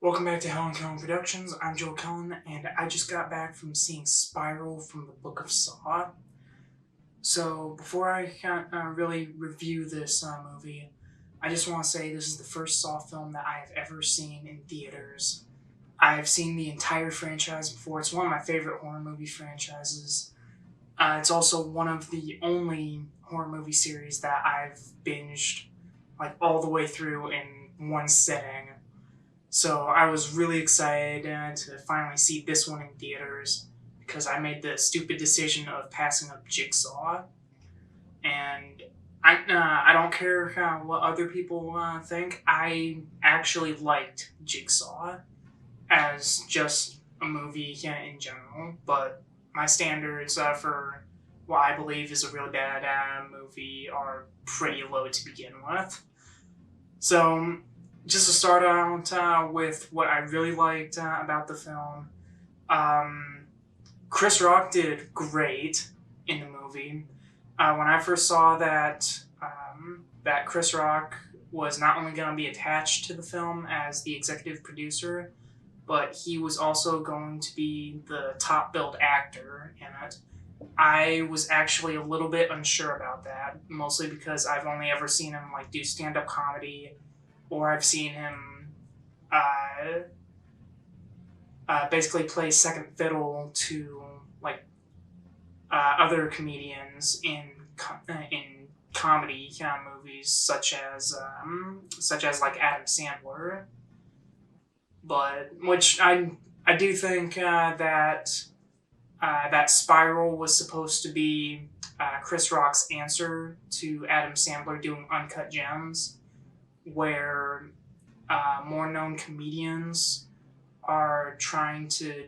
Welcome back to Helen Cohen Productions. I'm Joel Cohen, and I just got back from seeing Spiral from the Book of Saw. So before I can really review this movie, I just want to say this is the first Saw film that I have ever seen in theaters. I've seen the entire franchise before. It's one of my favorite horror movie franchises. It's also one of the only horror movie series that I've binged like all the way through in one sitting. So I was really excited to finally see this one in theaters because I made the stupid decision of passing up Jigsaw, and I don't care what other people think. I actually liked Jigsaw as just a movie in general, but my standards for what I believe is a really bad movie are pretty low to begin with. So just to start out with what I really liked about the film, um, Chris Rock did great in the movie. When I first saw that Chris Rock was not only going to be attached to the film as the executive producer, but he was also going to be the top billed actor in it. I was actually a little bit unsure about that, mostly because I've only ever seen him do stand up comedy, or I've seen him uh, basically play second fiddle to other comedians in comedy movies, such as Adam Sandler. But which I do think that Spiral was supposed to be Chris Rock's answer to Adam Sandler doing Uncut Gems, where more known comedians are trying to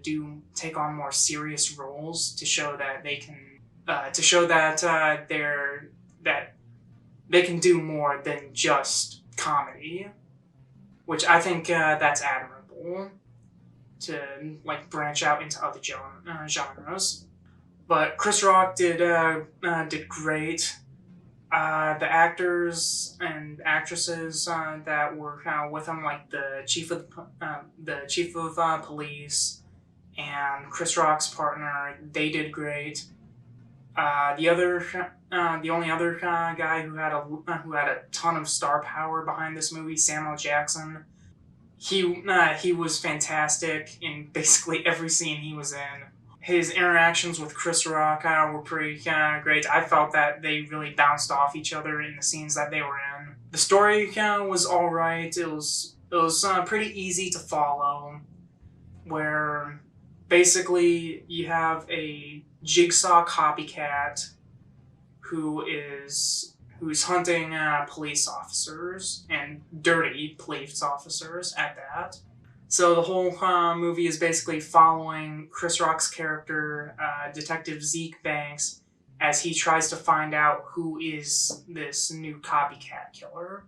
take on more serious roles to show that they can that they can do more than just comedy, which I think that's admirable to branch out into other genres. But Chris Rock did great. The actors and actresses that were with him, like the chief of police and Chris Rock's partner, they did great. The only other guy who had a ton of star power behind this movie, Samuel Jackson. He was fantastic in basically every scene he was in. His interactions with Chris Rock were pretty great. I felt that they really bounced off each other in the scenes that they were in. The story was all right. It was pretty easy to follow, where basically you have a Jigsaw copycat who's hunting police officers, and dirty police officers at that. So the whole movie is basically following Chris Rock's character, Detective Zeke Banks, as he tries to find out who is this new copycat killer.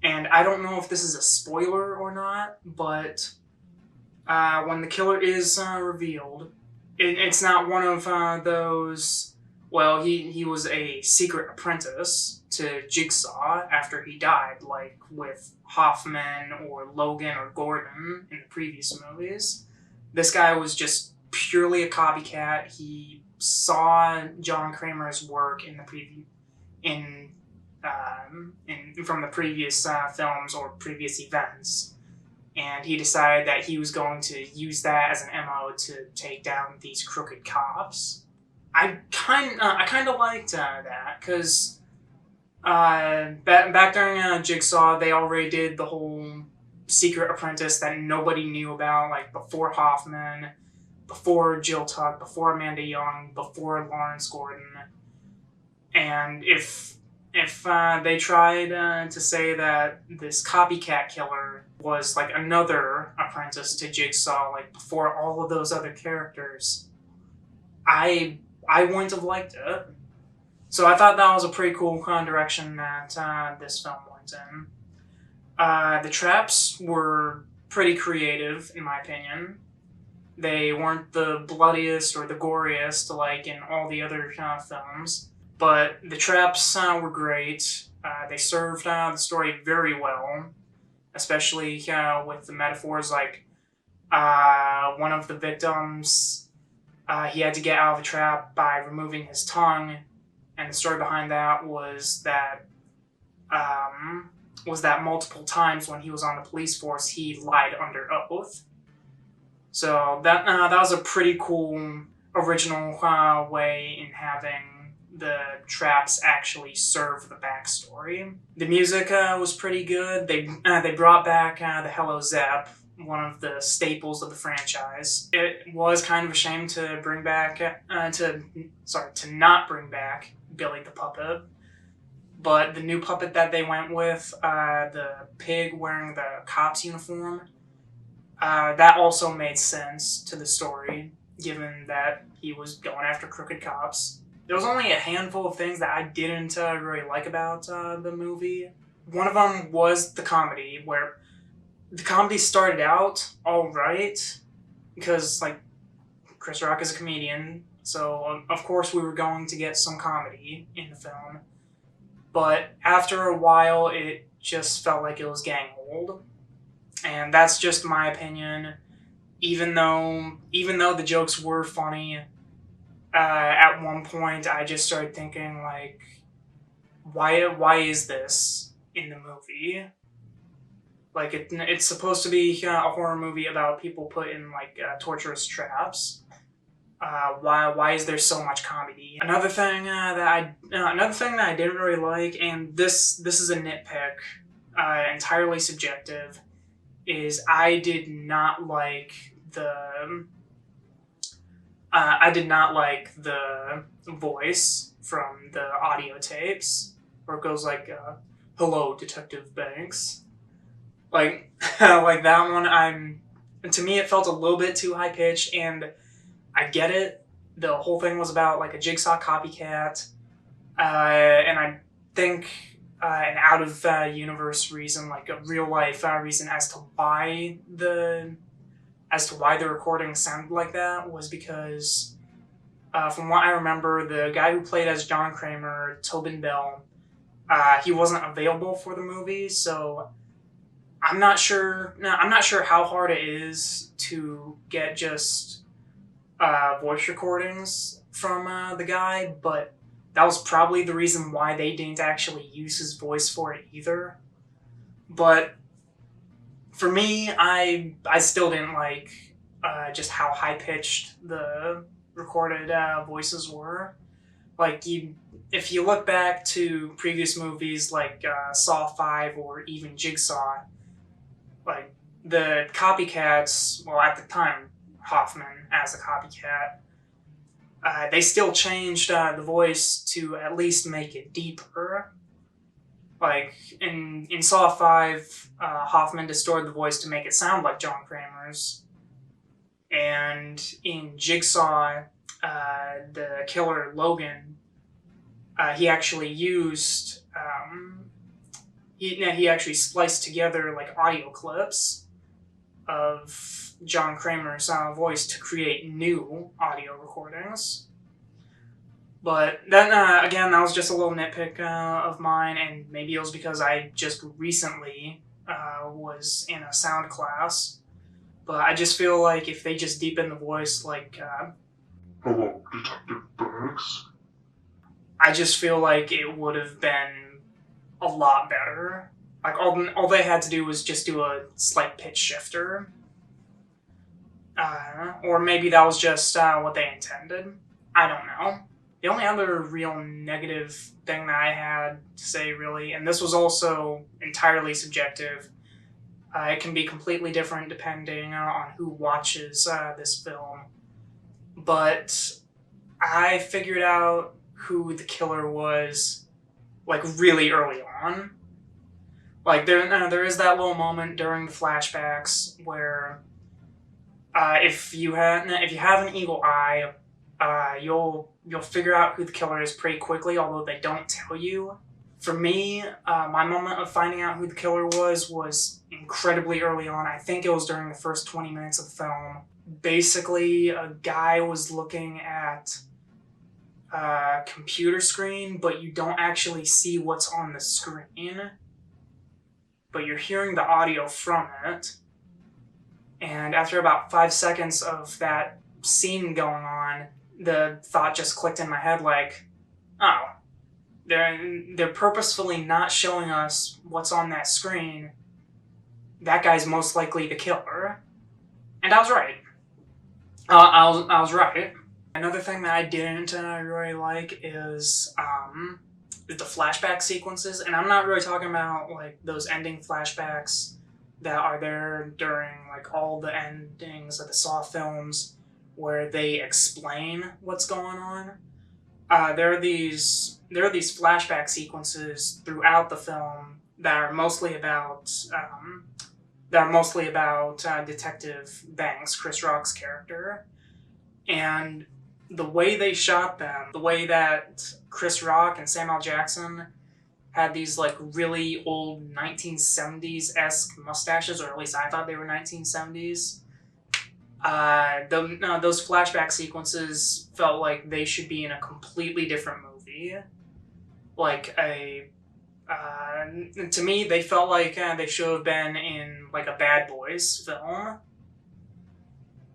And I don't know if this is a spoiler or not, but when the killer is revealed, it's not one of those. Well, he was a secret apprentice to Jigsaw after he died, like with Hoffman or Logan or Gordon in the previous movies. This guy was just purely a copycat. He saw John Kramer's work from the previous films or previous events, and he decided that he was going to use that as an MO to take down these crooked cops. I kind of liked that because back during Jigsaw, they already did the whole secret apprentice that nobody knew about, like before Hoffman, before Jill Tuck, before Amanda Young, before Lawrence Gordon. And if they tried to say that this copycat killer was like another apprentice to Jigsaw, like before all of those other characters, I wouldn't have liked it. So I thought that was a pretty cool direction that this film went in. The traps were pretty creative, in my opinion. They weren't the bloodiest or the goriest like in all the other films, but the traps were great. They served the story very well, especially with the metaphors like one of the victims, he had to get out of the trap by removing his tongue, and the story behind that was that multiple times when he was on the police force, he lied under oath. So that was a pretty cool original way in having the traps actually serve the backstory. The music was pretty good. They brought back the Hello Zep, one of the staples of the franchise. It was kind of a shame to bring back to not bring back Billy the Puppet. But the new puppet that they went with, the pig wearing the cop's uniform, that also made sense to the story, given that he was going after crooked cops. There was only a handful of things that I didn't really like about the movie. One of them was the comedy, where the comedy started out all right, because, like, Chris Rock is a comedian, so of course we were going to get some comedy in the film. But after a while, it just felt like it was getting old. And that's just my opinion. Even though the jokes were funny, at one point I just started thinking, like, why is this in the movie? Like, it's supposed to be a horror movie about people put in, like, torturous traps. Why is there so much comedy? Another thing that I didn't really like, and this is a nitpick, entirely subjective, is I did not like the voice from the audio tapes, where it goes like, "Hello, Detective Banks." Like, like that one. To me, it felt a little bit too high pitched, and I get it. The whole thing was about, like, a Jigsaw copycat, and I think an out-of-universe reason, like a real-life reason as to why the recording sounded like that was because, from what I remember, the guy who played as John Kramer, Tobin Bell, he wasn't available for the movie, so I'm not sure how hard it is to get just voice recordings from the guy, but that was probably the reason why they didn't actually use his voice for it either. But for me, I still didn't like just how high-pitched the recorded voices were. Like, if you look back to previous movies like Saw 5 or even Jigsaw, like, the copycats, well, at the time, Hoffman as a copycat, they still changed the voice to at least make it deeper. Like, in Saw 5, Hoffman distorted the voice to make it sound like John Kramer's. And in Jigsaw, the killer, Logan, he actually used... he actually spliced together, like, audio clips of John Kramer's voice to create new audio recordings. But then, again, that was just a little nitpick of mine, and maybe it was because I just recently was in a sound class. But I just feel like if they just deepen the voice, like, "Hello, Detective Banks," I just feel like it would have been a lot better. Like, all they had to do was just do a slight pitch shifter. Or maybe that was just what they intended. I don't know. The only other real negative thing that I had to say, really, and this was also entirely subjective, it can be completely different depending on who watches this film, but I figured out who the killer was, like, really early on. Like, there is that little moment during the flashbacks where if you have an eagle eye, you'll figure out who the killer is pretty quickly, although they don't tell you. For me, my moment of finding out who the killer was incredibly early on. I think it was during the first 20 minutes of the film. Basically, a guy was looking at a computer screen, but you don't actually see what's on the screen. but you're hearing the audio from it. And after about 5 seconds of that scene going on, the thought just clicked in my head like, oh, they're purposefully not showing us what's on that screen. That guy's most likely the killer. And I was right. I was right. Another thing that I didn't really like is the flashback sequences, and I'm not really talking about like those ending flashbacks that are there during like all the endings of the Saw films where they explain what's going on. There are these flashback sequences throughout the film that are mostly about Detective Banks, Chris Rock's character, and the way they shot them, the way that Chris Rock and Samuel Jackson had these like really old 1970s-esque mustaches, or at least I thought they were 1970s. Those flashback sequences felt like they should be in a completely different movie. To me, they felt like they should have been in like a Bad Boys film.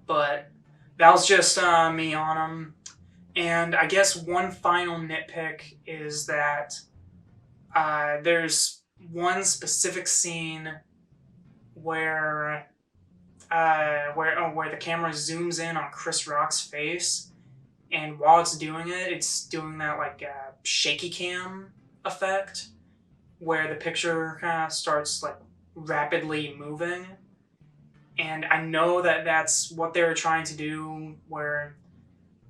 But that was just me on them. And I guess one final nitpick is that there's one specific scene where the camera zooms in on Chris Rock's face, and while it's doing it, it's doing that like shaky cam effect, where the picture kind of starts like rapidly moving. And I know that that's what they were trying to do, where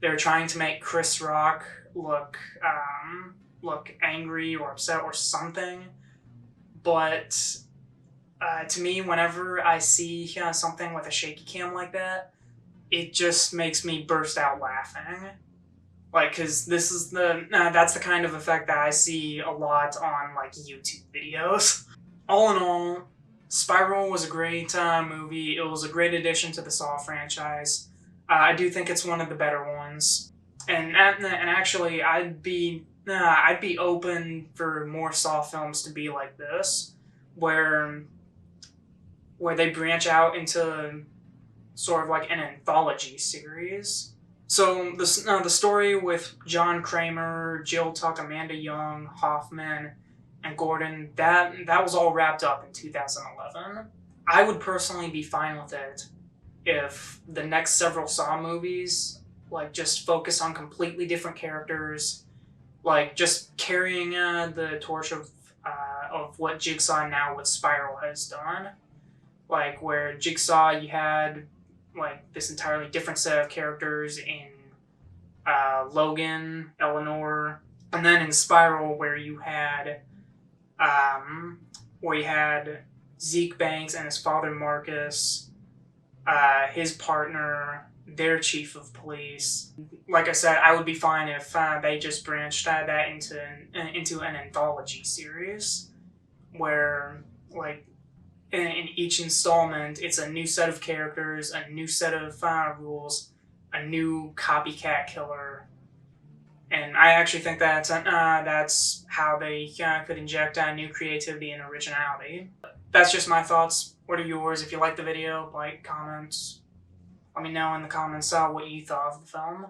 they were trying to make Chris Rock look angry or upset or something. But to me, whenever I see something with a shaky cam like that, it just makes me burst out laughing. Like, cause this is that's the kind of effect that I see a lot on like YouTube videos. All in all, Spiral was a great movie. It was a great addition to the Saw franchise. I do think it's one of the better ones, and actually, I'd be open for more Saw films to be like this, where they branch out into sort of like an anthology series. So the story with John Kramer, Jill Tuck, Amanda Young, Hoffman, and Gordon, that was all wrapped up in 2011. I would personally be fine with it if the next several Saw movies like just focus on completely different characters, like just carrying the torch of what Jigsaw and now what Spiral has done. Like where Jigsaw, you had like this entirely different set of characters in Logan, Eleanor, and then in Spiral where you had Zeke Banks and his father Marcus, his partner, their chief of police. Like I said, I would be fine if they just branched that into an anthology series, where like in each installment, it's a new set of characters, a new set of rules, a new copycat killer. And I actually think that's how they could inject new creativity and originality. That's just my thoughts. What are yours? If you liked the video, like, comment. Let me know in the comments what you thought of the film.